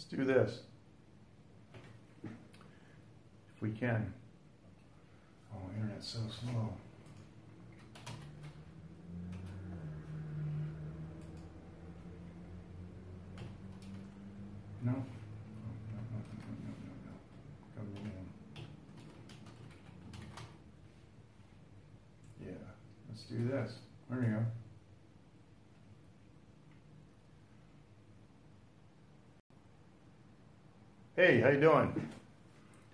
Let's do this. If we can. Oh, internet's so slow. No. No. Come in. Yeah. Let's do this. There you go. Hey, how you doing?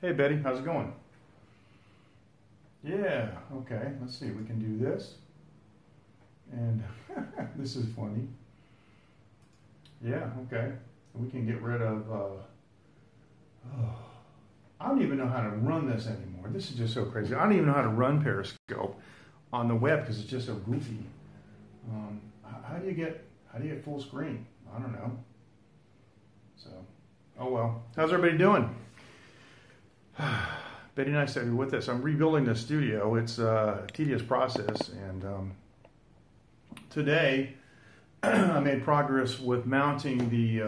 Hey, Betty, how's it going? Yeah, okay. Let's see. We can do this. And this is funny. Yeah, okay. We can get rid of, I don't even know how to run this anymore. This is just so crazy. I don't even know how to run Periscope on the web because it's just so goofy. How do you get full screen? I don't know. So, oh well. How's everybody doing? Betty, nice to have you with us. I'm rebuilding the studio. It's a tedious process, and today I made progress with mounting the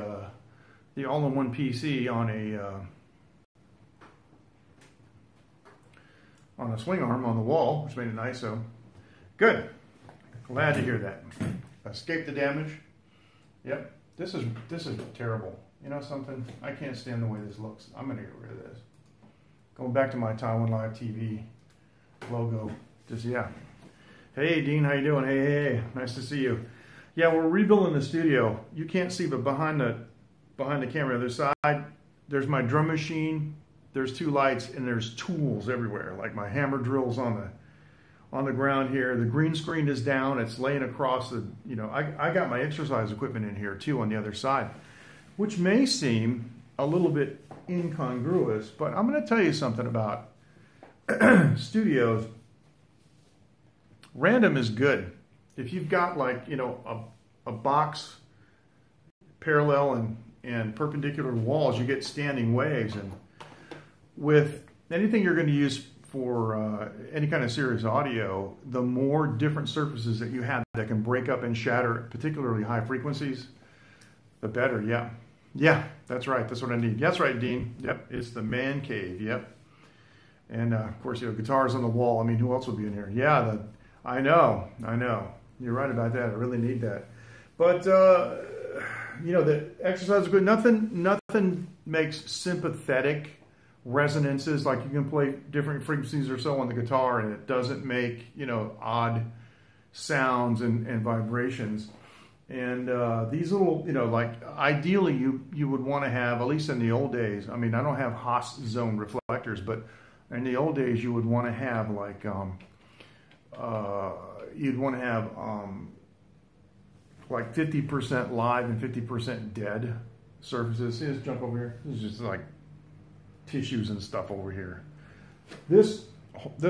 all-in-one PC on a swing arm on the wall, which made it nice. So good. Glad to hear that. Escaped the damage. Yep. This is terrible. You know something? I can't stand the way this looks. I'm gonna get rid of this. Going back to my Taiwan Live TV logo. Just yeah. Hey Dean, how you doing? Hey, nice to see you. Yeah, we're rebuilding the studio. You can't see, but behind the camera, other side, there's my drum machine. There's two lights, and there's tools everywhere. Like my hammer drills on the ground here. The green screen is down. It's laying across the. You know, I got my exercise equipment in here too on the other side, which may seem a little bit incongruous, but I'm going to tell you something about studios. Random is good. If you've got like, you know, a box parallel and perpendicular walls, you get standing waves. And with anything you're going to use for any kind of serious audio, the more different surfaces that you have that can break up and shatter, particularly high frequencies, the better. Yeah. Yeah, that's right. That's what I need. That's right, Dean. Yep, it's the man cave. Yep. And of course, you know, guitars on the wall. I mean, who else would be in here? Yeah, I know. You're right about that. I really need that. But you know, the exercise is good. Nothing makes sympathetic resonances, like you can play different frequencies or so on the guitar, and it doesn't make, you know, odd sounds and vibrations. And these little, you know, like ideally you would want to have, at least in the old days, I mean, I don't have Haas zone reflectors, but in the old days you would want to have like, you'd want to have like 50% live and 50% dead surfaces. See this junk over here? This is just like tissues and stuff over here. This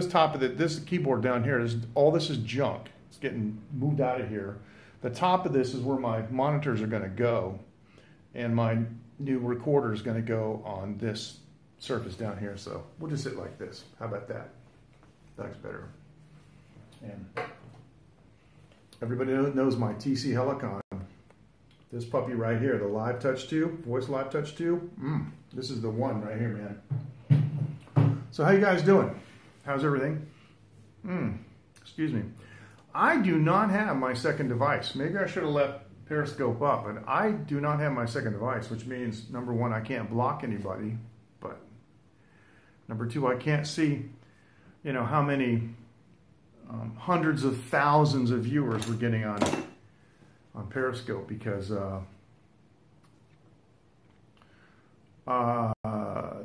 top of this keyboard down here, all this is junk. It's getting moved out of here. The top of this is where my monitors are going to go, and my new recorder is going to go on this surface down here. So we'll just sit like this. How about that? That's better. And everybody knows my TC Helicon. This puppy right here, the Live Touch 2, Voice Live Touch 2. This is the one right here, man. So how you guys doing? How's everything? Excuse me. I do not have my second device. Maybe I should have left Periscope up, but I do not have my second device, which means, number one, I can't block anybody, but number two, I can't see, you know, how many hundreds of thousands of viewers we're getting on Periscope, because the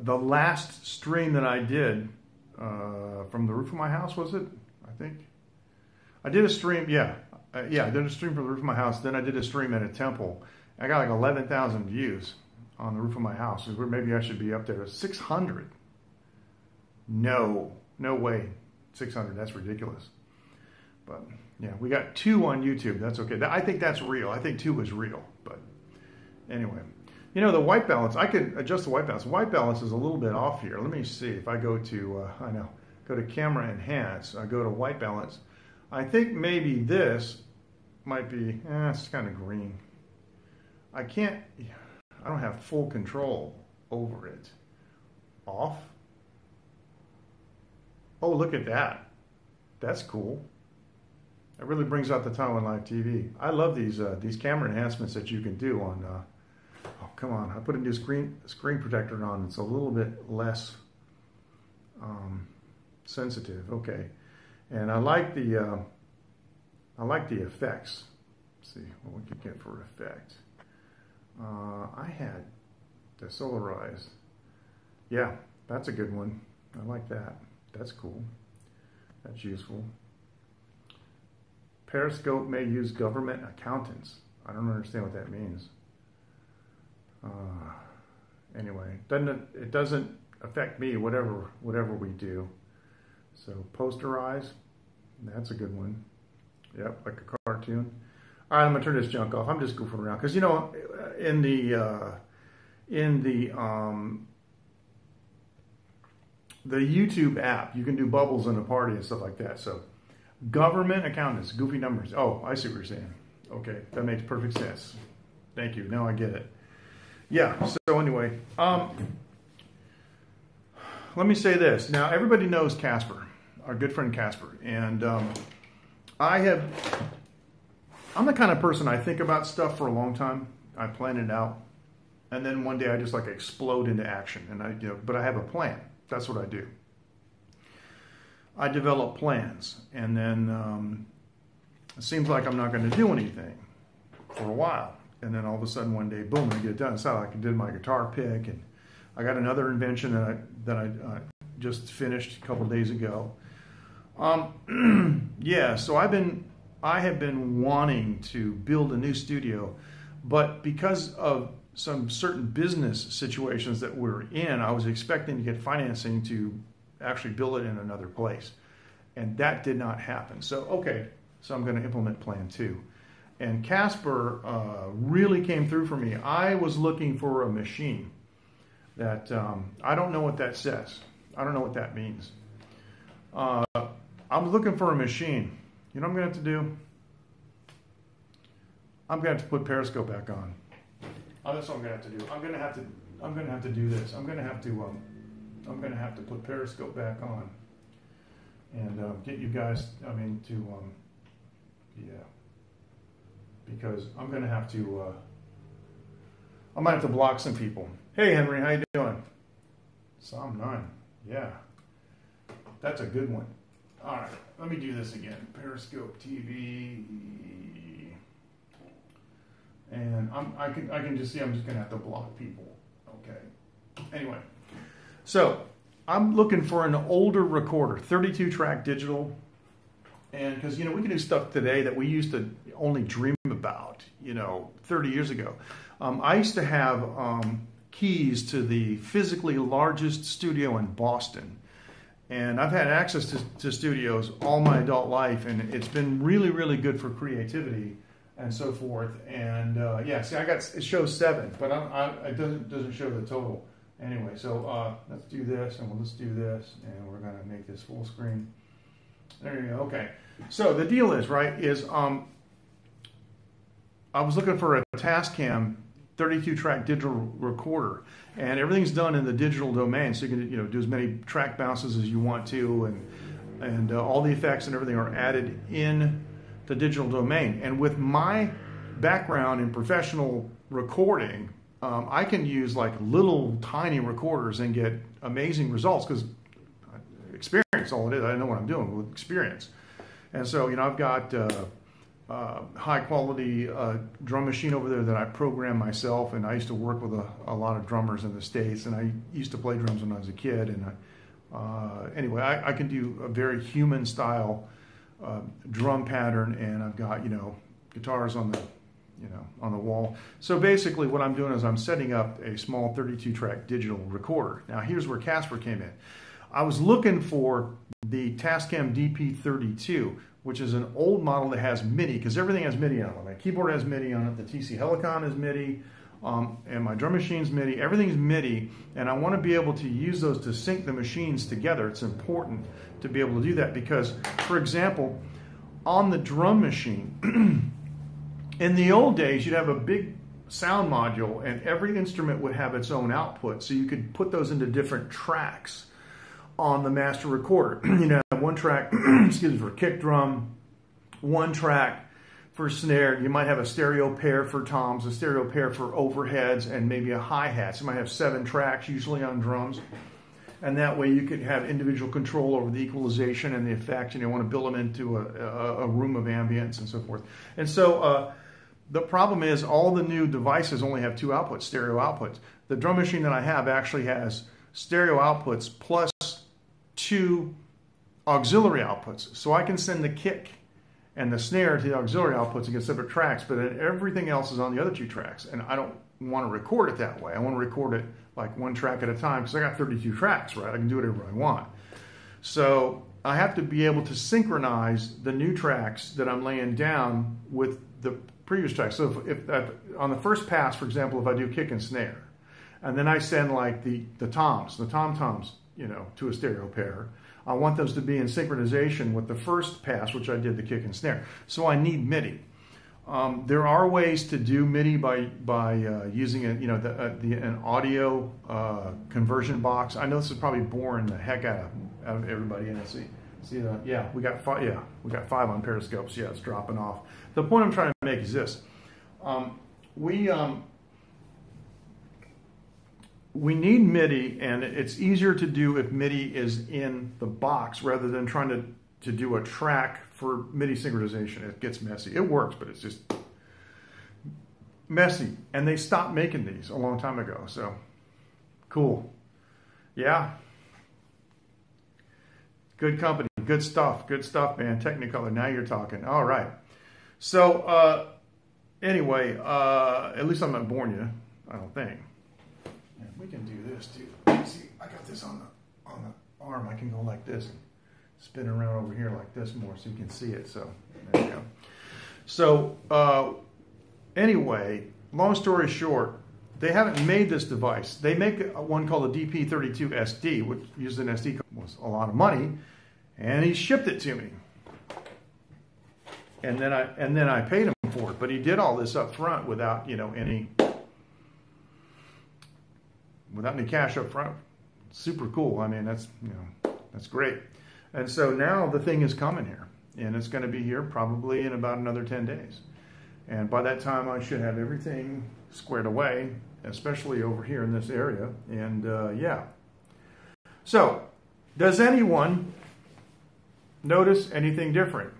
last stream that I did from the roof of my house, was it? I think. I did a stream, yeah, I did a stream from the roof of my house. Then I did a stream at a temple. I got like 11,000 views on the roof of my house. Maybe I should be up there. 600. No way. 600, that's ridiculous. But yeah, we got 2 on YouTube. That's okay. I think that's real. I think 2 is real. But anyway, you know, the white balance, I could adjust the white balance. White balance is a little bit off here. Let me see if I go to, go to camera enhance. I go to white balance. I think maybe this might be, it's kind of green. I I don't have full control over it. Off. Oh, look at that. That's cool. That really brings out the Taiwan Live TV. I love these camera enhancements that you can do on. Oh, come on! I put a new screen protector on. It's a little bit less sensitive. Okay, and I like the effects. Let's see what we could get for effect. I had the solarized. Yeah, that's a good one. I like that. That's cool. That's useful. Periscope may use government accountants. I don't understand what that means. Anyway, it doesn't affect me, whatever we do. So posterize, that's a good one. Yep, like a cartoon. All right, I'm gonna turn this junk off. I'm just goofing around because, you know, in the YouTube app, you can do bubbles in a party and stuff like that. So government accountants, goofy numbers. Oh, I see what you're saying. Okay, that makes perfect sense. Thank you. Now I get it. Yeah. So anyway, let me say this. Now everybody knows Casper, our good friend Casper, and I'm the kind of person, I think about stuff for a long time. I plan it out, and then one day I just like explode into action. And but I have a plan. That's what I do. I develop plans, and then it seems like I'm not going to do anything for a while, and then all of a sudden one day, boom, I get it done. It's not like I did my guitar pick, and I got another invention that I just finished a couple days ago. Yeah, so I have been wanting to build a new studio, but because of some certain business situations that we're in, I was expecting to get financing to actually build it in another place, and that did not happen. So okay, so I'm going to implement plan 2, and Casper really came through for me. I was looking for a machine that I don't know what that says. I don't know what that means. I'm looking for a machine. You know what I'm going to have to do? I'm going to have to put Periscope back on. Oh, that's what I'm going to have to do. I'm going to have to do this. I'm going to have to put Periscope back on and get you guys. Yeah, because I'm going to have to. I might have to block some people. Hey, Henry, how you doing? Psalm 9. Yeah, that's a good one. All right, let me do this again. Periscope TV. And I can just see I'm just going to have to block people. Okay. Anyway, so I'm looking for an older recorder, 32-track digital. And because, we can do stuff today that we used to only dream about, 30 years ago. I used to have keys to the physically largest studio in Boston. And I've had access to studios all my adult life, and it's been really, really good for creativity and so forth. And yeah, see, it shows 7, but it doesn't show the total. Anyway, so let's do this, and let's do this, and we're going to make this full screen. There you go. Okay. So the deal is, right, I was looking for a Tascam 32-track digital recorder, and everything's done in the digital domain, so you can do as many track bounces as you want to, and all the effects and everything are added in the digital domain. And with my background in professional recording, I can use like little tiny recorders and get amazing results because experience, all it is. I know what I'm doing with experience. And so I've got high quality drum machine over there that I program myself, and I used to work with a lot of drummers in the States, and I used to play drums when I was a kid. And anyway, I can do a very human style drum pattern, and I've got guitars on the on the wall. So basically what I'm doing is I'm setting up a small 32-track digital recorder. Now here's where Casper came in. I was looking for the Tascam DP32, which is an old model that has MIDI, because everything has MIDI on it. My keyboard has MIDI on it, the TC Helicon is MIDI, and my drum machine's MIDI. Everything's MIDI, and I want to be able to use those to sync the machines together. It's important to be able to do that because, for example, on the drum machine, in the old days, you'd have a big sound module, and every instrument would have its own output, so you could put those into different tracks on the master recorder. You know, one track, excuse me, for kick drum, one track for snare. You might have a stereo pair for toms, a stereo pair for overheads, and maybe a hi-hat. So you might have 7 tracks, usually on drums. And that way you could have individual control over the equalization and the effect, and you want to build them into a room of ambience and so forth. And so the problem is all the new devices only have 2 outputs, stereo outputs. The drum machine that I have actually has stereo outputs plus 2 auxiliary outputs. So I can send the kick and the snare to the auxiliary outputs and get separate tracks, but then everything else is on the other 2 tracks. And I don't want to record it that way. I want to record it like 1 track at a time because I got 32 tracks, right? I can do whatever I want. So I have to be able to synchronize the new tracks that I'm laying down with the previous tracks. So if on the first pass, for example, if I do kick and snare, and then I send like the toms, the tom-toms, you know, to a stereo pair, I want those to be in synchronization with the first pass, which I did the kick and snare. So I need MIDI. There are ways to do MIDI by using an audio conversion box. I know this is probably boring the heck out of everybody. And see that? Yeah, we got 5. Yeah, we got 5 on periscopes. Yeah, it's dropping off. The point I'm trying to make is this: we need MIDI, and it's easier to do if MIDI is in the box rather than trying to do a track for MIDI synchronization. It gets messy. It works, but it's just messy. And they stopped making these a long time ago. So, cool. Yeah. Good company. Good stuff. Good stuff, man. Technicolor. Now you're talking. All right. So, anyway, at least I'm not boring you, I don't think. Yeah, we can do this too. See, I got this on the arm. I can go like this. Spin around over here like this more so you can see it. So there you go. So anyway, long story short, they haven't made this device. They make one called the DP32SD, which used an SD card, was a lot of money, and he shipped it to me. And then I paid him for it, but he did all this up front without any cash up front. Super cool. I mean, that's great. And so now the thing is coming here, and it's going to be here probably in about another 10 days. And by that time, I should have everything squared away, especially over here in this area. And yeah. So, does anyone notice anything different?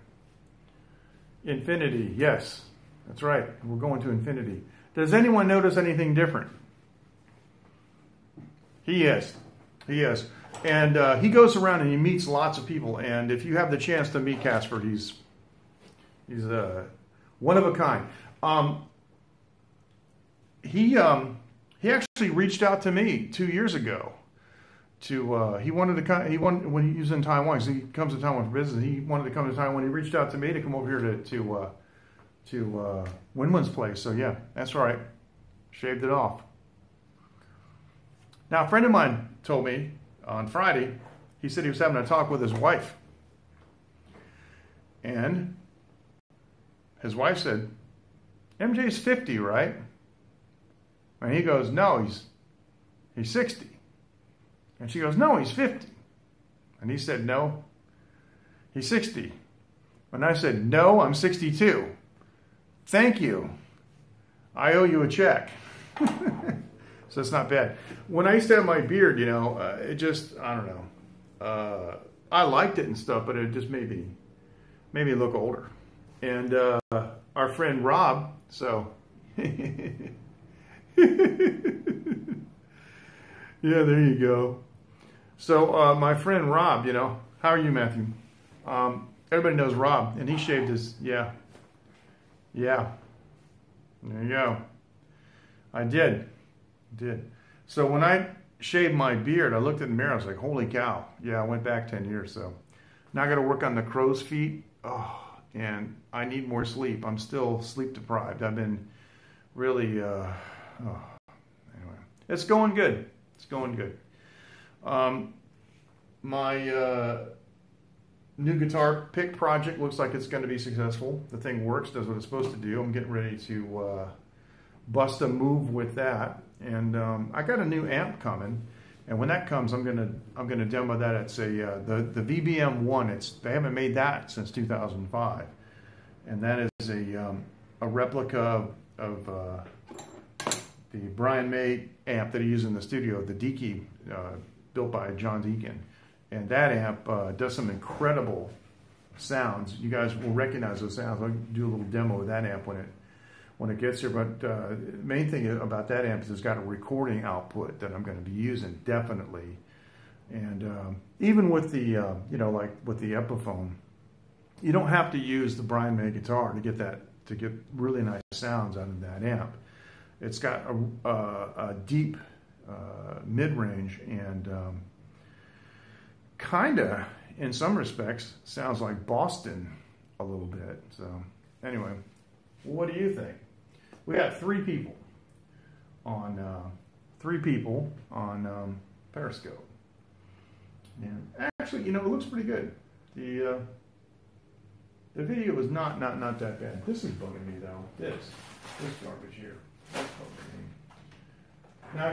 Infinity, yes. That's right. We're going to infinity. Does anyone notice anything different? He is. He is. And he goes around and he meets lots of people. And if you have the chance to meet Casper, he's one of a kind. He actually reached out to me 2 years ago. When he was in Taiwan, because he comes to Taiwan for business. He wanted to come to Taiwan. He reached out to me to come over here to Win-Win's place. So yeah, that's right. Shaved it off. Now, a friend of mine told me on Friday, he said he was having a talk with his wife. And his wife said, MJ's 50, right? And he goes, no, he's 60. And she goes, no, he's 50. And he said, no, he's 60. And I said, no, I'm 62. Thank you. I owe you a check. So it's not bad. When I used to have my beard, it just, I don't know. I liked it and stuff, but it just made me look older. And our friend Rob, so yeah, there you go. So my friend Rob, how are you, Matthew? Everybody knows Rob, and he shaved his, yeah. There you go. I did. So when I shaved my beard, I looked in the mirror, I was like, holy cow. Yeah, I went back 10 years. So now I got to work on the crow's feet. Oh, and I need more sleep. I'm still sleep deprived. I've been really, anyway, it's going good. It's going good. My new guitar pick project looks like it's going to be successful. The thing works, does what it's supposed to do. I'm getting ready to bust a move with that. And I got a new amp coming, and when that comes, I'm gonna demo that. It's the VBM1. They haven't made that since 2005, and that is a replica of the Brian May amp that he used in the studio, the Deaky, built by John Deacon. And that amp does some incredible sounds. You guys will recognize those sounds. I'll do a little demo of that amp when it gets here. But the main thing about that amp is it's got a recording output that I'm going to be using definitely. And even with the like with the Epiphone, you don't have to use the Brian May guitar to get really nice sounds out of that amp. It's got a deep mid-range and kind of, in some respects, sounds like Boston a little bit. So anyway, what do you think? We got three people on Periscope, and actually, it looks pretty good. The video is not that bad. This is bugging me though. This garbage here. That's bugging me. Now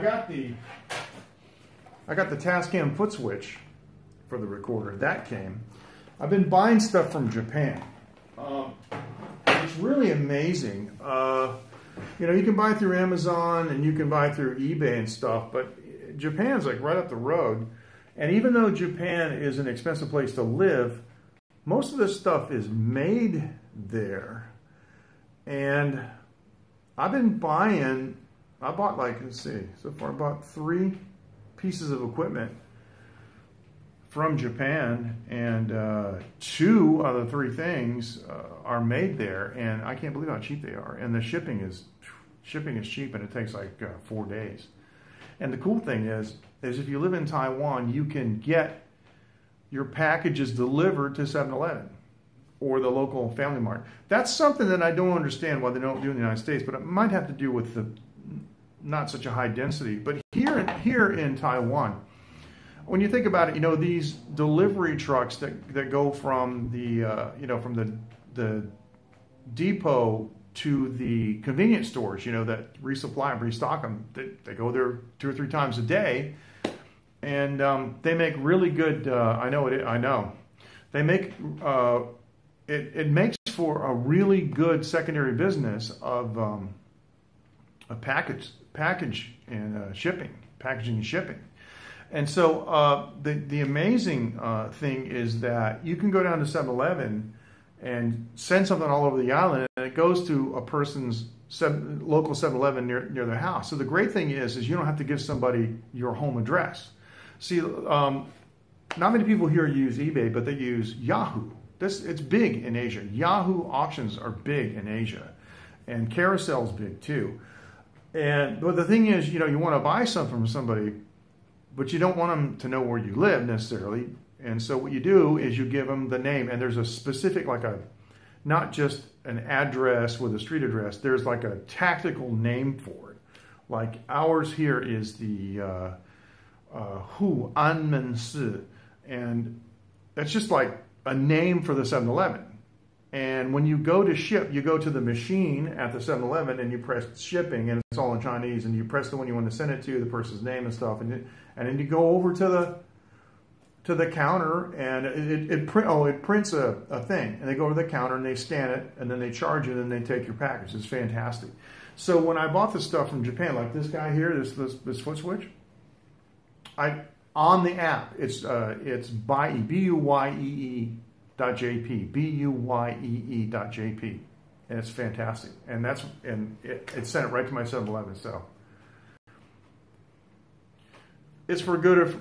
I got the Tascam foot switch for the recorder. That came. I've been buying stuff from Japan. It's really amazing. You can buy through Amazon and you can buy through eBay and stuff, but Japan's like right up the road. And even though Japan is an expensive place to live, most of this stuff is made there. And I've been buying, I bought let's see, so far I bought 3 pieces of equipment from Japan, and 2 of the 3 things are made there, and I can't believe how cheap they are. And the shipping is cheap, and it takes like 4 days. And the cool thing is if you live in Taiwan, you can get your packages delivered to 7-Eleven or the local Family Mart. That's something that I don't understand why they don't do in the United States, but it might have to do with the not such a high density. But here in Taiwan, when you think about it, these delivery trucks that go from from the depot to the convenience stores, that resupply and restock them, they go there 2 or 3 times a day, and they make really good. I know they make it makes for a really good secondary business of a package and packaging and shipping. And so the amazing thing is that you can go down to 7-Eleven and send something all over the island, and it goes to a person's local 7-Eleven near their house. So the great thing is you don't have to give somebody your home address. See, not many people here use eBay, but they use Yahoo. It's big in Asia. Yahoo auctions are big in Asia, and Carousel's big too. But the thing is, you want to buy something from somebody, but you don't want them to know where you live necessarily. And so what you do is you give them the name, and there's a specific, not just an address with a street address, there's like a tactical name for it. Like ours here is the Hu Anmen Si, and it's just like a name for the 7-Eleven. And when you go to ship, you go to the machine at the 7-Eleven and you press shipping, and it's all in Chinese, and you press the one you want to send it to, the person's name and stuff, and then you go over to the counter, and it prints a thing, and they go to the counter and they scan it, and then they charge it, and they take your package. It's fantastic. So when I bought this stuff from Japan, like this guy here, this foot switch, on the app, it's Buyee, BUYEE.jp, BUYEE.jp, and it's fantastic. And it sent it right to my 7-Eleven. So it's for good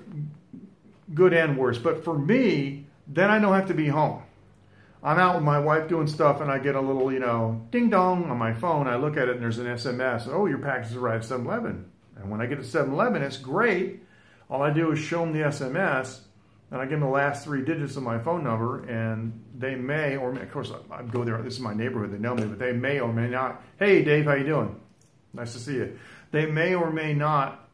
and worse. But for me, then I don't have to be home. I'm out with my wife doing stuff, and I get a little, ding dong on my phone. I look at it, and there's an SMS. Oh, your package arrived at 7-Eleven. And when I get to 7-Eleven, it's great. All I do is show them the SMS, and I give them the last 3 digits of my phone number, and they may, or of course I go there, this is my neighborhood, they know me, but they may or may not, hey Dave, how you doing? Nice to see you. They may or may not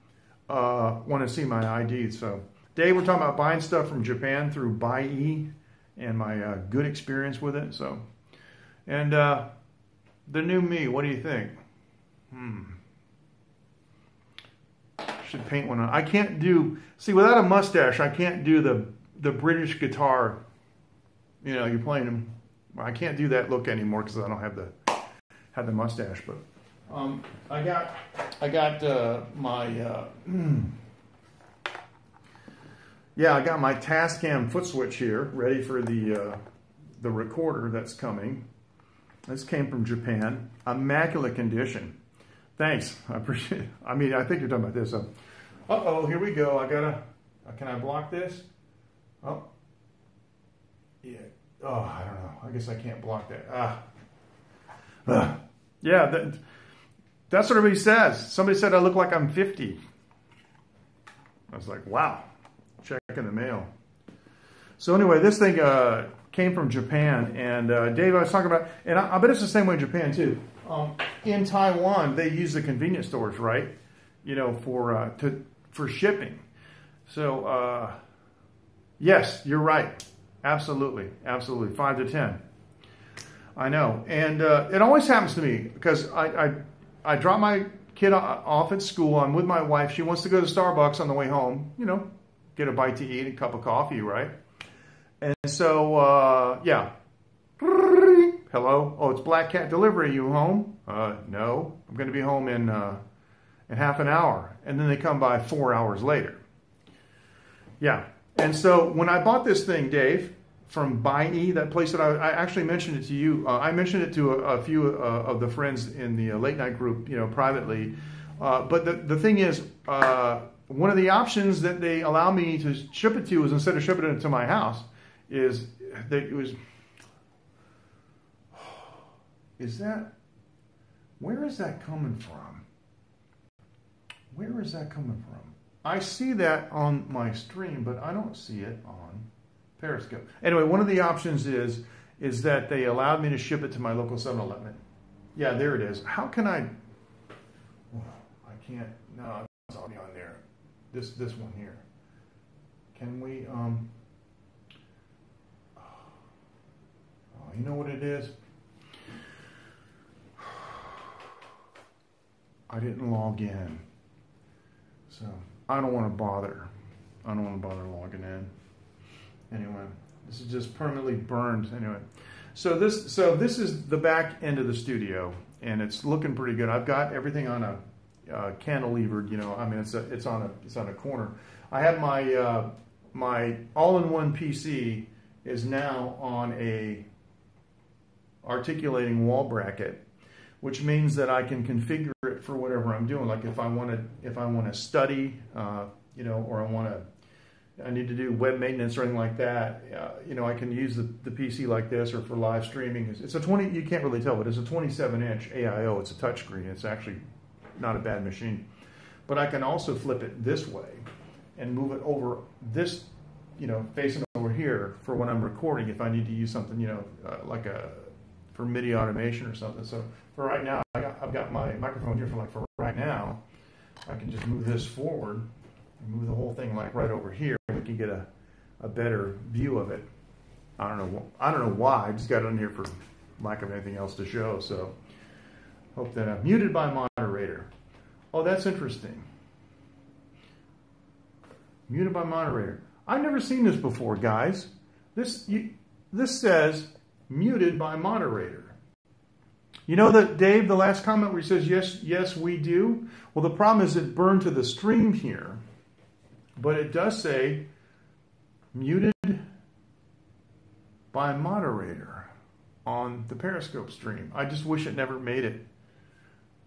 want to see my ID. So Dave, we're talking about buying stuff from Japan through Buyee and my good experience with it. So, and the new me, what do you think? Should paint one on. I can't do, see, without a mustache, I can't do the British guitar. You know, you're playing them. I can't do that look anymore because I don't have the mustache. But I got my yeah, I got my Tascam foot switch here, ready for the recorder that's coming. This came from Japan, immaculate condition. Thanks, I appreciate it. I mean, I think you're talking about this. Uh-oh, here we go. I gotta, can I block this? Oh, yeah. Oh, I don't know. I guess I can't block that. Yeah, that's what everybody says. Somebody said I look like I'm 50. I was like, wow, check in the mail. So anyway, this thing came from Japan, and Dave, I was talking about, and I bet it's the same way in Japan too. In Taiwan, they use the convenience stores, right? You know, for shipping. So yes, you're right. Absolutely, absolutely. 5 to 10. I know, and it always happens to me because I drop my kid off at school. I'm with my wife. She wants to go to Starbucks on the way home. You know, get a bite to eat, a cup of coffee, right? And so yeah. Hello? Oh, it's Black Cat Delivery. You home? No. I'm going to be home in half an hour. And then they come by 4 hours later. Yeah. And so when I bought this thing, Dave, from Buy-E, that place that I actually mentioned it to you. I mentioned it to a few of the friends in the late night group, you know, privately. But the thing is, one of the options that they allow me to ship it to is, instead of shipping it to my house, is that it was... Is that, where is that coming from? Where is that coming from? I see that on my stream, but I don't see it on Periscope. Anyway, one of the options is that they allowed me to ship it to my local 7-Eleven. Yeah, there it is. How can I, oh, I can't, no, it's already on there. This one here. Can we, oh, you know what it is? I didn't log in, so I don't want to bother. I don't want to bother logging in. Anyway, this is just permanently burned. Anyway, so this is the back end of the studio, and it's looking pretty good. I've got everything on a cantilevered. You know, I mean, it's on a corner. I have my my all-in-one PC is now on a articulating wall bracket, which means that I can configure it for whatever I'm doing. Like if I want to study, you know, or I need to do web maintenance or anything like that, you know, I can use the PC like this, or for live streaming. It's a 20, you can't really tell, but it's a 27-inch AIO. It's a touchscreen. It's actually not a bad machine. But I can also flip it this way and move it over this, you know, facing over here for when I'm recording, if I need to use something, you know, like for MIDI automation or something. So for right now, I've got my microphone here for right now. I can just move this forward and move the whole thing like right over here. We can get a better view of it. I don't know why. I just got it on here for lack of anything else to show. So hope that I'm muted by moderator. Oh, that's interesting. Muted by moderator. I've never seen this before, guys. This says muted by moderator. You know that, Dave, the last comment where he says, yes, we do? Well, the problem is it burned to the stream here, but it does say muted by moderator on the Periscope stream. I just wish it never made it,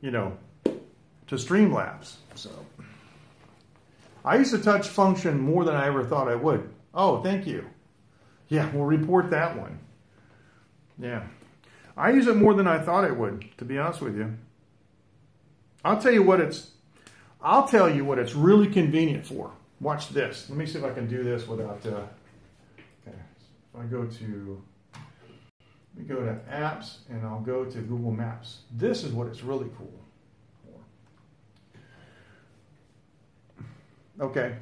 you know, to Streamlabs. So I used to touch function more than I ever thought I would. Oh, thank you. Yeah, we'll report that one. Yeah. I use it more than I thought I would, to be honest with you. I'll tell you what it's really convenient for. Watch this. Let me see if I can do this without, okay. If I go to, let me go to apps and I'll go to Google Maps. This is what it's really cool for. Okay.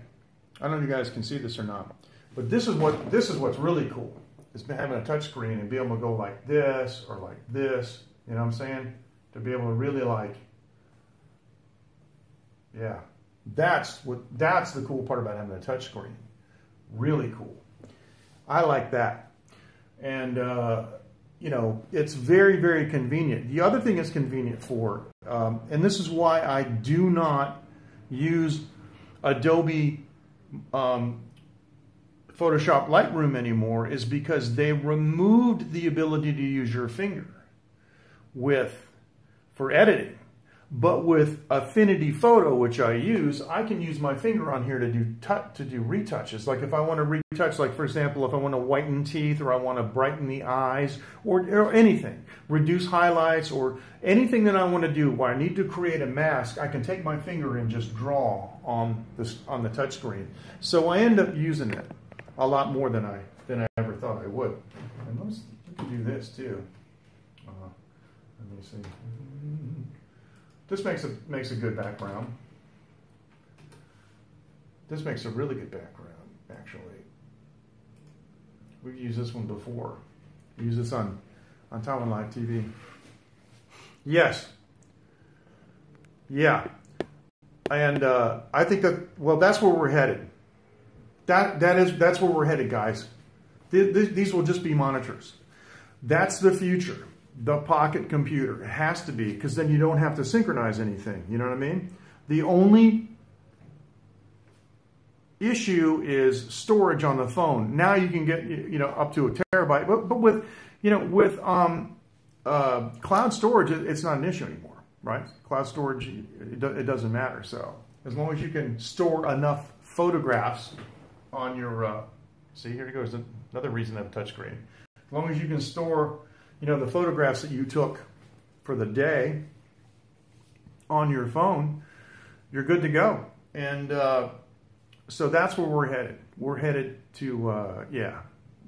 I don't know if you guys can see this or not, but this is what's really cool. Is having a touch screen and be able to go like this or like this, you know what I'm saying? To be able to really like Yeah. That's the cool part about having a touch screen. Really cool. I like that. And, you know, it's very, very convenient. The other thing it's convenient for, and this is why I do not use Adobe Photoshop Lightroom anymore, is because they removed the ability to use your finger for editing. But with Affinity Photo, which I use, I can use my finger on here to do retouches. Like if I want to retouch, like for example, if I want to whiten teeth, or I want to brighten the eyes, or anything, reduce highlights, or anything that I want to do where I need to create a mask, I can take my finger and just draw on the touch screen. So I end up using it a lot more than I ever thought I would. And let me do this too. Let me see. This makes a good background. This makes a really good background, actually. We've used this one before. We use this on Taiwan Live TV. Yes. Yeah. And I think that's where we're headed. That's where we're headed, guys. These will just be monitors. That's the future. The pocket computer. It has to be, because then you don't have to synchronize anything. You know what I mean? The only issue is storage on the phone. Now you can get, you know, up to a terabyte, but with, you know, with cloud storage, it's not an issue anymore, right? Cloud storage, it doesn't matter. So as long as you can store enough photographs on your, see, here goes another reason to have a touchscreen. As long as you can store, you know, the photographs that you took for the day on your phone, you're good to go. And so that's where we're headed. We're headed to, yeah,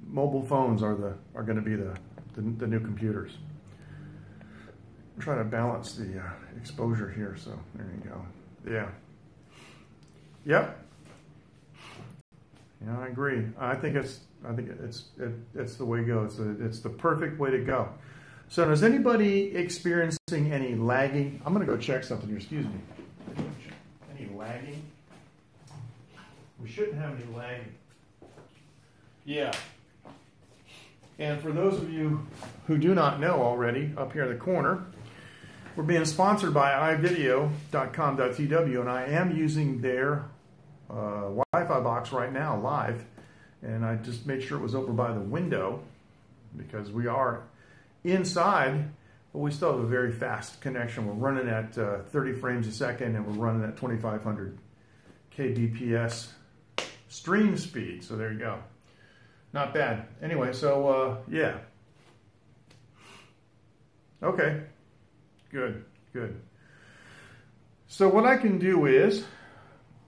mobile phones are going to be the new computers. I'm trying to balance the exposure here, so there you go. Yeah. Yep. Yeah, I agree. I think it's the way to go. It's the perfect way to go. So is anybody experiencing any lagging? I'm going to go check something here. Excuse me. Any lagging? We shouldn't have any lagging. Yeah. And for those of you who do not know already, up here in the corner, we're being sponsored by ivideo.com.tw, and I am using their Wi-Fi box right now live, and I just made sure it was over by the window because we are inside, but we still have a very fast connection. We're running at 30 frames a second, and we're running at 2500 kbps stream speed, so there you go. Not bad. Anyway, so yeah. Okay, good. So what I can do is,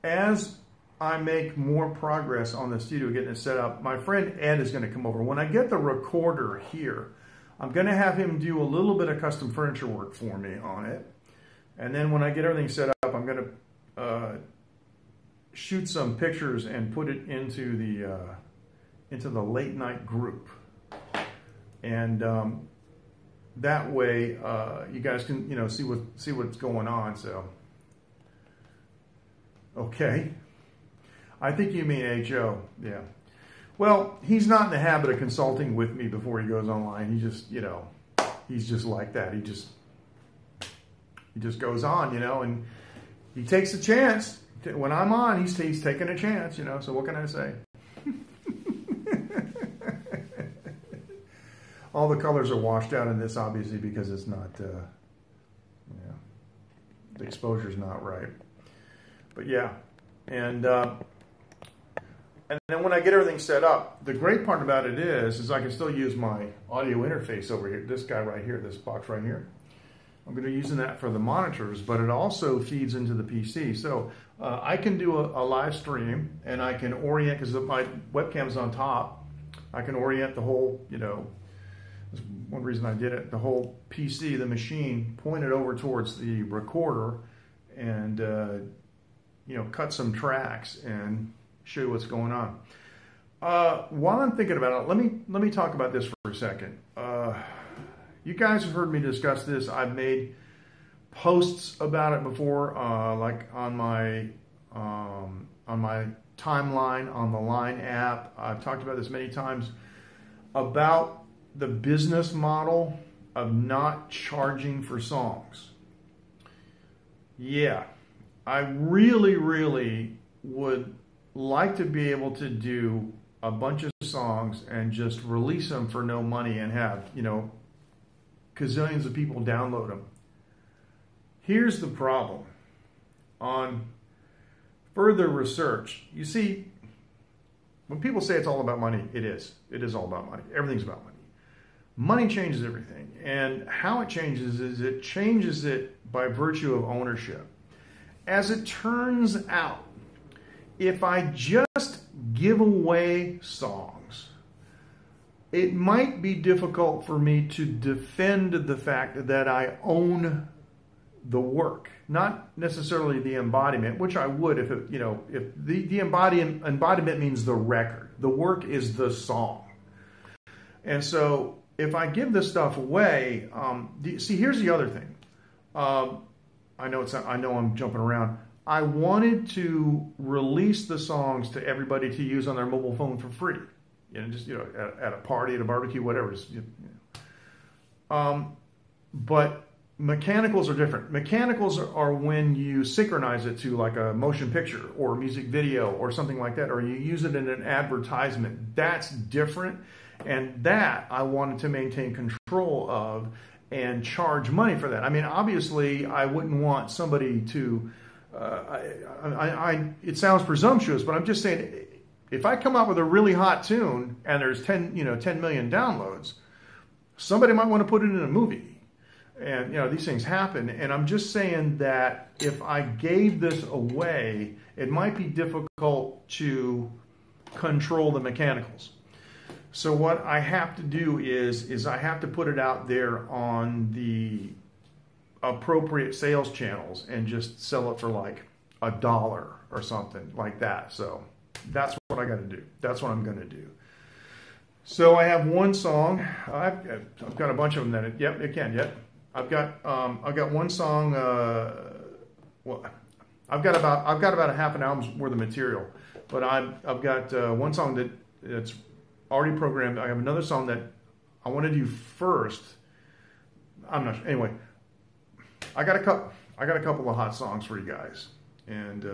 as I make more progress on the studio, getting it set up, my friend Ed is going to come over. When I get the recorder here, I'm going to have him do a little bit of custom furniture work for me on it. And then when I get everything set up, I'm going to shoot some pictures and put it into the late night group. And that way you guys can, you know, see what's going on. So okay. I think you mean HO, yeah. Well, he's not in the habit of consulting with me before he goes online. He just, you know, he's just like that. He just goes on, you know, and he takes a chance. When I'm on, he's taking a chance, you know, so what can I say? All the colors are washed out in this, obviously, because it's not, yeah, the exposure's not right. But yeah, and then when I get everything set up, the great part about it is I can still use my audio interface over here. This guy right here, this box right here. I'm going to be using that for the monitors, but it also feeds into the PC. So I can do a live stream, and I can orient, because my webcam's on top, I can orient the whole, you know, that's one reason I did it, the whole PC, the machine, point it over towards the recorder, and you know, cut some tracks and show you what's going on. While I'm thinking about it, let me talk about this for a second. You guys have heard me discuss this. I've made posts about it before, like on my timeline on the Line app. I've talked about this many times about the business model of not charging for songs. Yeah, I really, really would like to be able to do a bunch of songs and just release them for no money and have, gazillions of people download them. Here's the problem. On further research, you see, when people say it's all about money, it is. It is all about money. Everything's about money. Money changes everything. And how it changes is it changes it by virtue of ownership. As it turns out, if I just give away songs, it might be difficult for me to defend the fact that I own the work, not necessarily the embodiment, which I would if it, if the embodiment means the record. The work is the song. And so if I give this stuff away, see, here's the other thing. I know I'm jumping around. I wanted to release the songs to everybody to use on their mobile phone for free. Just at a party, at a barbecue, whatever. But mechanicals are different. Mechanicals are when you synchronize it to like a motion picture or a music video or something like that, or you use it in an advertisement. That's different, and that I wanted to maintain control of and charge money for that. I mean, obviously, I wouldn't want somebody to. It sounds presumptuous, but I'm just saying, if I come up with a really hot tune and there's 10 million downloads, somebody might want to put it in a movie. And, these things happen. And I'm just saying that if I gave this away, it might be difficult to control the mechanicals. So what I have to do is I have to put it out there on the appropriate sales channels and just sell it for like $1 or something like that. So that's what I got to do. That's what I'm going to do. So I have one song. I've got a bunch of them that I've got one song. Well, I've got about a half an album's worth of material, but I've got one song that's already programmed. I have another song that I want to do first. I'm not sure. Anyway, I got a couple of hot songs for you guys, and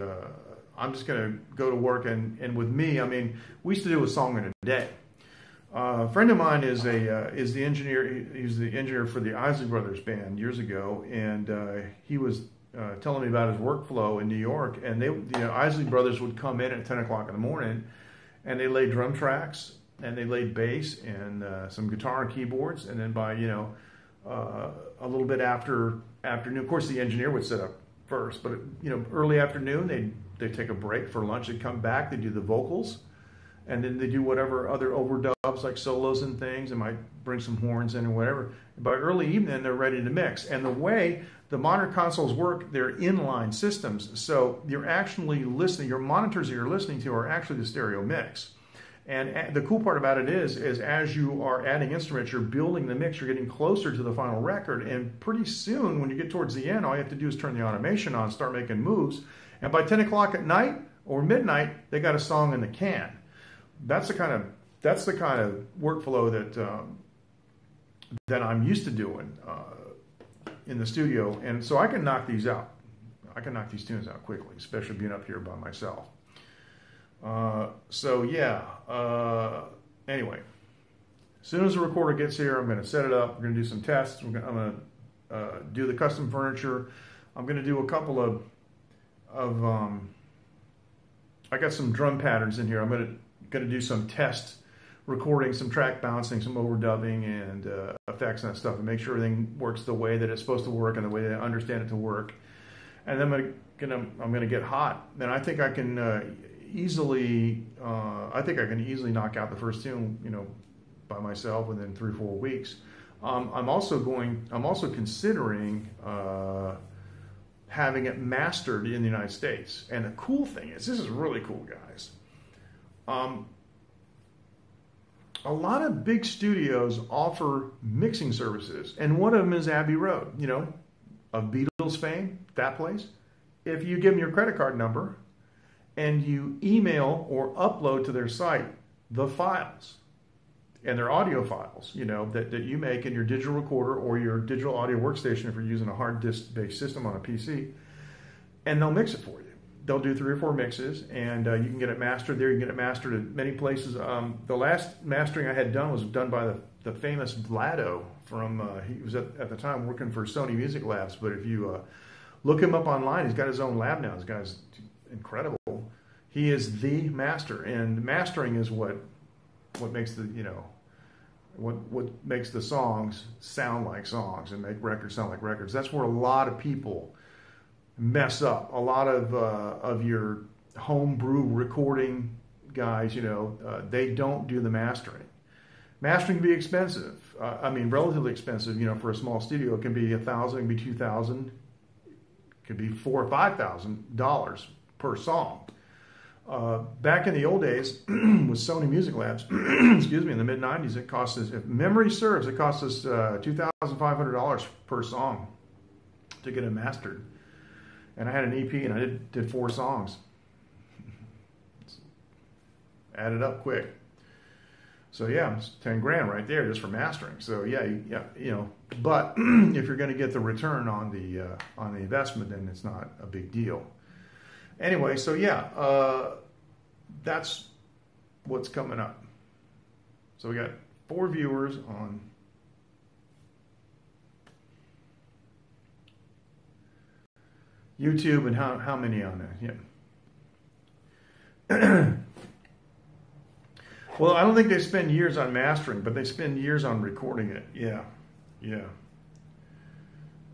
I'm just gonna go to work. And with me, I mean, we used to do a song in a day. A friend of mine is the engineer. He's the engineer for the Isley Brothers band years ago, and he was telling me about his workflow in New York. And Isley Brothers would come in at 10 o'clock in the morning, and they laid drum tracks, and they laid bass and some guitar and keyboards, and then by a little bit after afternoon, of course the engineer would set up first, but early afternoon they'd take a break for lunch, they'd come back, they'd do the vocals, and then they do whatever other overdubs like solos and things, and might bring some horns in or whatever. By early evening they're ready to mix. And the way the modern consoles work, they're inline systems, so you're actually listening, your monitors that you're listening to are actually the stereo mix. And the cool part about it is as you are adding instruments, you're building the mix, you're getting closer to the final record, and pretty soon when you get towards the end, all you have to do is turn the automation on, start making moves, and by 10 o'clock at night or midnight, they got a song in the can. That's the kind of workflow that I'm used to doing in the studio, and so I can knock these out. I can knock these tunes out quickly, especially being up here by myself. Anyway, as soon as the recorder gets here, I'm going to set it up. We're going to do some tests. I'm going to do the custom furniture. I'm going to do a couple of I got some drum patterns in here. I'm going to do some test recording, some track bouncing, some overdubbing, and effects and that stuff, and make sure everything works the way that it's supposed to work and the way that I understand it to work. And then I'm going to get hot. And I think I can easily knock out the first tune, by myself within 3 or 4 weeks. I'm also considering having it mastered in the United States. And the cool thing is, this is really cool, guys. A lot of big studios offer mixing services, and one of them is Abbey Road. of Beatles fame, that place, if you give them your credit card number and you email or upload to their site the files and their audio files, that you make in your digital recorder or your digital audio workstation if you're using a hard disk-based system on a PC, and they'll mix it for you. They'll do 3 or 4 mixes, and you can get it mastered there. You can get it mastered at many places. The last mastering I had done was done by the famous Vlado from, he was at the time working for Sony Music Labs, but if you look him up online, he's got his own lab now. This guy's incredible. He is the master, and mastering is what makes the, what makes the songs sound like songs and make records sound like records. That's where a lot of people mess up. A lot of your homebrew recording guys, they don't do the mastering. Mastering can be expensive. Relatively expensive. For a small studio, it can be $1,000, it can be $2,000, it could be $4,000 or $5,000 per song. Back in the old days with Sony Music Labs, excuse me, in the mid '90s, it cost us, if memory serves, it cost us $2,500 per song to get it mastered. And I had an EP, and I did 4 songs. Added up quick. So yeah, it's 10 grand right there just for mastering. So yeah, But if you're going to get the return on the investment, then it's not a big deal. Anyway, so yeah, that's what's coming up. So we got 4 viewers on YouTube, and how many on there? Yeah. Well, I don't think they spend years on mastering, but they spend years on recording it. Yeah.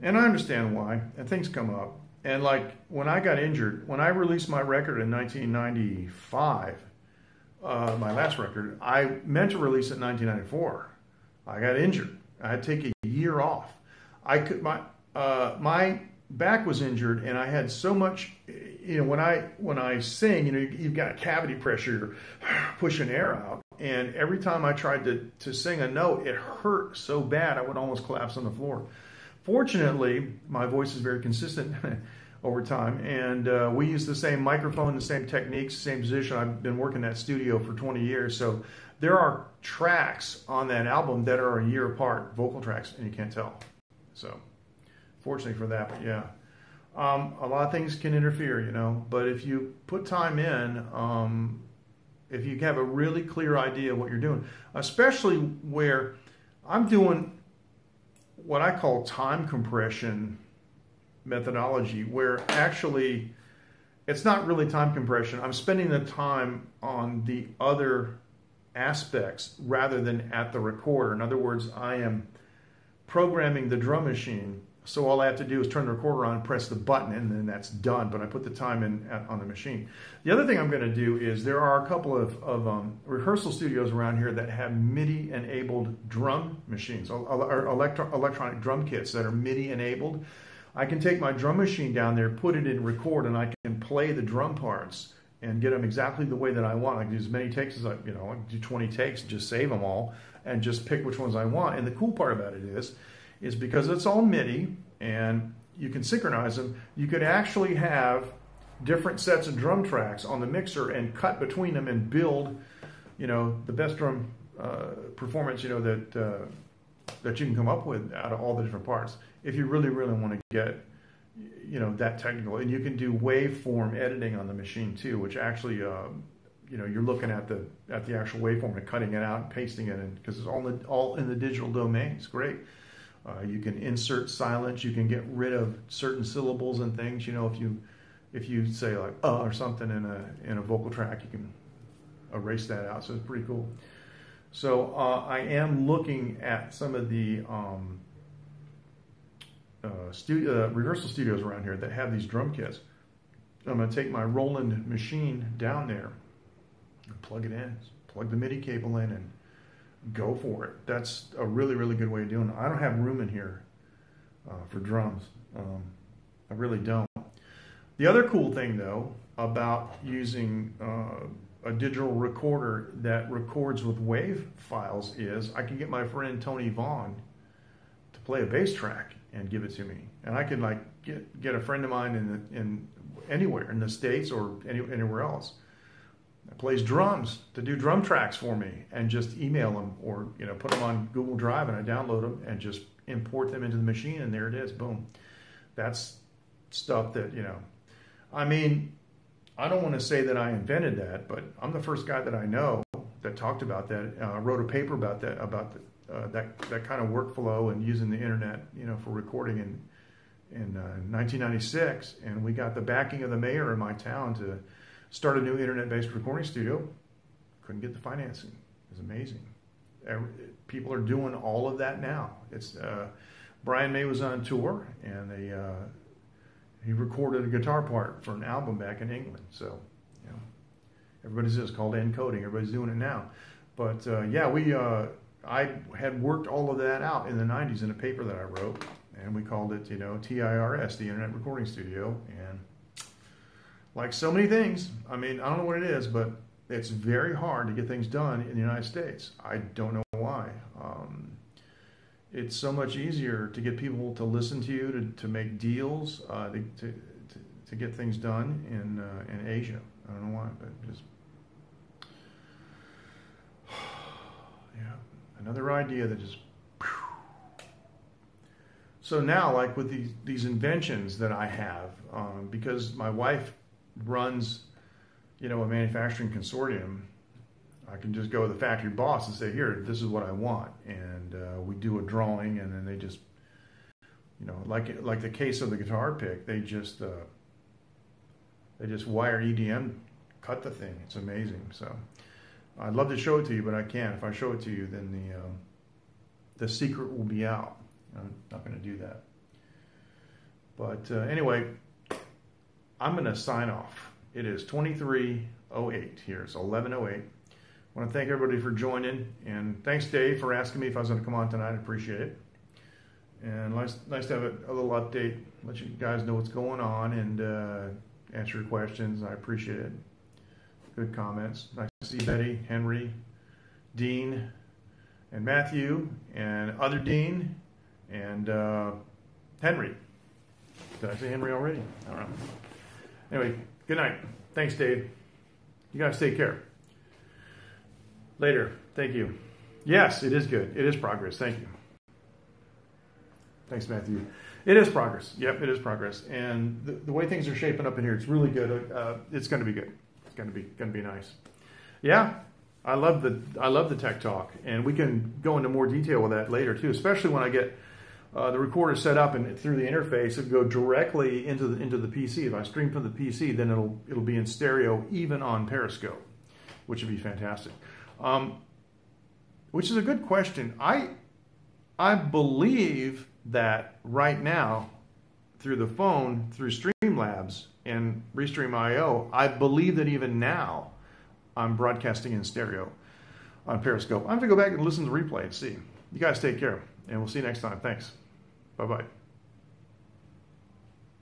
And I understand why, and things come up. And like when I got injured, when I released my record in 1995, my last record, I meant to release it in 1994. I got injured. I had to take a year off. My back was injured, and I had so much, when I sing, you've got cavity pressure, you're pushing air out, and every time I tried to sing a note, it hurt so bad I would almost collapse on the floor. Fortunately, my voice is very consistent over time, and we use the same microphone, the same techniques, the same position. I've been working in that studio for 20 years, so there are tracks on that album that are a year apart, vocal tracks, and you can't tell. So fortunately for that, but yeah. A lot of things can interfere, but if you put time in, if you have a really clear idea of what you're doing, especially where I'm doing what I call time compression methodology, where actually it's not really time compression. I'm spending the time on the other aspects rather than at the recorder. In other words, I am programming the drum machine, so all I have to do is turn the recorder on, press the button, and then that's done. But I put the time in on the machine. The other thing I'm going to do is there are a couple of rehearsal studios around here that have MIDI-enabled drum machines, or electronic drum kits that are MIDI-enabled. I can take my drum machine down there, put it in record, and I can play the drum parts and get them exactly the way that I want. I can do as many takes as I can do 20 takes and just save them all and just pick which ones I want. And the cool part about it is because it's all MIDI and you can synchronize them, you could actually have different sets of drum tracks on the mixer and cut between them and build, the best drum performance, that you can come up with out of all the different parts. If you really, really want to get, that technical. And you can do waveform editing on the machine too, which actually, you're looking at the actual waveform and cutting it out and pasting it in, because it's all in the digital domain. It's great. You can insert silence. You can get rid of certain syllables and things. If you say like or something in a vocal track, you can erase that out. So it's pretty cool. So I am looking at some of the rehearsal studios around here that have these drum kits. I'm going to take my Roland machine down there and plug it in, plug the MIDI cable in, and go for it. That's a really, really good way of doing it. I don't have room in here for drums. I really don't. The other cool thing, though, about using a digital recorder that records with WAV files is I can get my friend Tony Vaughn to play a bass track, and give it to me. And I can like get a friend of mine in anywhere in the States or anywhere else that plays drums to do drum tracks for me, and just email them, or put them on Google Drive and I download them and just import them into the machine, and there it is, boom. That's stuff that I mean, I don't want to say that I invented that, but I'm the first guy that I know that talked about that, wrote a paper about that, that kind of workflow and using the internet, for recording in 1996. And we got the backing of the mayor in my town to start a new internet-based recording studio. Couldn't get the financing. It was amazing. People are doing all of that now. It's Brian May was on tour, and he recorded a guitar part for an album back in England. So, everybody's just called encoding. Everybody's doing it now. But I had worked all of that out in the 90s in a paper that I wrote, and we called it, TIRS, the Internet Recording Studio. And like so many things, I mean, I don't know what it is, but it's very hard to get things done in the United States. I don't know why. It's so much easier to get people to listen to you, to make deals, to get things done in Asia. I don't know why, but just another idea that just. So now, like with these inventions that I have, because my wife runs, a manufacturing consortium, I can just go to the factory boss and say, here, this is what I want. And we do a drawing, and then they just, like the case of the guitar pick, they just wire EDM, cut the thing. It's amazing. So I'd love to show it to you, but I can't. If I show it to you, then the secret will be out. I'm not going to do that. But anyway, I'm going to sign off. It is 23:08 here. It's 11:08. I want to thank everybody for joining, and thanks, Dave, for asking me if I was going to come on tonight. I appreciate it. And nice to have a little update, let you guys know what's going on, and answer your questions. I appreciate it. Good comments. Nice to see Betty, Henry, Dean, and Matthew, and other Dean, and Henry. Did I say Henry already? All right. Anyway, good night. Thanks, Dave. You guys take care. Later. Thank you. Yes, it is good. It is progress. Thank you. Thanks, Matthew. It is progress. Yep, it is progress. And the way things are shaping up in here, it's really good. It's going to be good. It's going to be nice. Yeah, I love the tech talk, and we can go into more detail with that later too. Especially when I get the recorder set up and through the interface, it'll go directly into the PC. If I stream from the PC, then it'll be in stereo even on Periscope, which would be fantastic. Which is a good question. I believe that right now, through the phone, through Streamlabs and Restream.io, I believe that even now I'm broadcasting in stereo on Periscope. I have to go back and listen to the replay and see. You guys take care, and we'll see you next time. Thanks. Bye-bye.